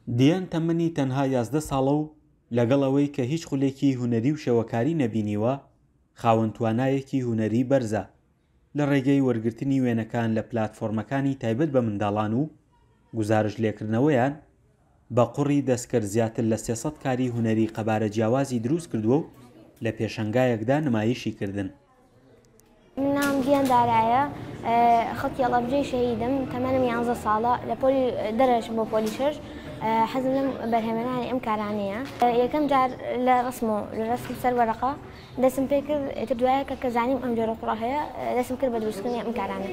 دیان تەمەنی تەنها 11 ساڵە و لەگەڵەوەی کە هیچ خولێکی هونەری و شێوەکاری نەبینیوە، خاوەن توانایەکی هونەری بەرزە لە ڕێگەی وەرگرتنی وێنەکان لە پلاتفۆرمەکانی تایبەت بە منداڵان و گزارش لێکردنەوەیان بە قوڕی دەستکرد زیاتر لە 300 کاری هونەری قەبارە جیاوازی دروست کردووە و لە پێشەنگایەکدا نمایشی کردن. نام دیان دارایە، خەڵکی ئەڵەبجەی شەهیدم، تەمەنم 11 ساڵە، لە پۆلی دەرەش بۆ پۆلی شەش حەزم لەم بەرهێمەرانی ئەم کارانەیە. یەکەم جار لە ڕسم سەر وەرەقە دەستم پێ کرد، ئێتر دوایە کە زانیم ئەم جۆرە قوڕە هەیە دەستم کرد بە دروستکردنی ئەم کارانە.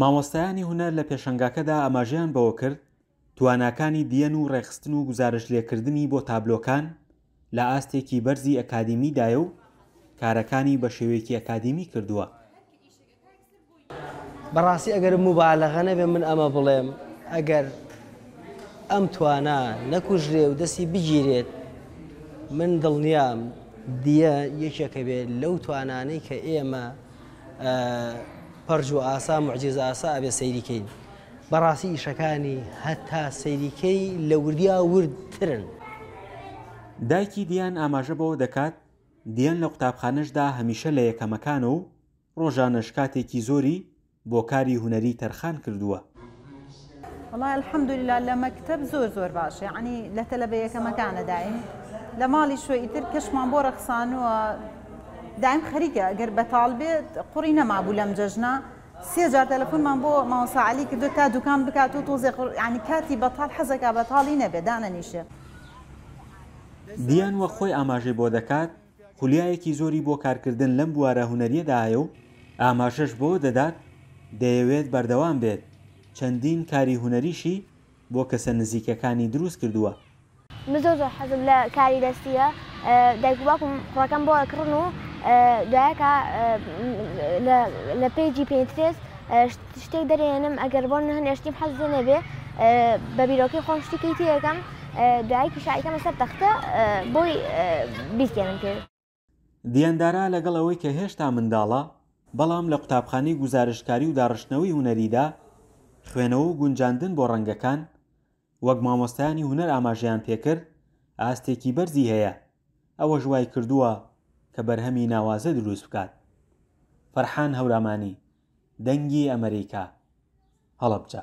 مامۆستایانی هونەر لە پێشەنگاکەدا ئاماژەیان بەوە کرد تواناکانی دیەن و ڕێخستن و گزارش لێکردنی بۆ تابلۆکان لە ئاستێکی بەرزی ئەکادیمیدایە و کارەکانی بە شێوەیەکی ئەکادیمی کردووە. بەڕاستی ئەگەر موبالەغە نەبێ من ئەمە بڵێم، ئەگەر ئەم توانە نەکوژرێ و دەستی بگیرێت، من دڵنیام دیە یەکێکە بێت لەو توانانەی کە ئێمە پەرج و ئاسا موعجیزە ئاسا ئەبێ سەیریکەین. بەڕاستی ئیشەکانی هەتا سەیریکەی لە وردیا وردترن. دایکی دیان ئاماژە بەوە دەکات دیان لە قوتابخانەشدا هەمیشە لە یەکەمەکانە و ڕۆژانەش کاتێکی زۆری بۆ کاری هونەری تەرخان کردووە. والله الحمدلله لە مەکتەب زۆر باشە، یعنی لە تەلەبە یەکەمەکانە دایم، لە ماڵی شوێ ئیتر کەشمان بۆ ڕەخسانووە دایم خەریکە، ئەگەر بەتاڵ بێت قوڕی نەمابوو لەم جەژنە 3 جار تەلەفۆنمان بۆ مامۆستا عەلی کردو تا دوکان بکات و تۆزێ یعنی کاتی بەتاڵ حەزەکە بەتاڵی نەبێ دانەنیشێ. دیان وە خۆی ئاماژەی بۆ دەکات خولیایەکی زۆری بۆ کارکردن لەم بوارە هونەریەدا هەیە و ئاماژەش بۆ دەدات دەیەوێت بەردەوام بێت. چەندین کاری هونەریشی بۆ کەسە نزیکەکانی دروست کردووە. من زۆر حەزم لە کاری دەستیە، دایک و باوکم کوڕەکەم بۆ ئەکڕن و دوایەکە لە پێیجی پینترێست شتێک دەرێنم، ئەگەر بۆ هەنێشتیم حەزێ نەبێ بە بیرۆکەی خۆم شتێکی تێیەکەم، دوایەکی شایەکەمە سەر تەختە بۆی بیستێنم پێ. دیاندارا لەگەڵ ئەوەی کە هێشتا منداڵە، بەڵام لە قوتابخانەی گزارشکاری و داڕشتنەوەی هونەریدا خوێنەوە و گونجاندن بۆ ڕەنگەکان وەک مامۆستایانی هونەر ئاماژەیان پێکرد ئاستێکی بەرزی هەیە. ئەوە ژوای کردووە کە بەرهەمی ناوازە دروست بکات. فەرحان هەورامانی، دەنگی ئەمریکا، هەڵەبجە.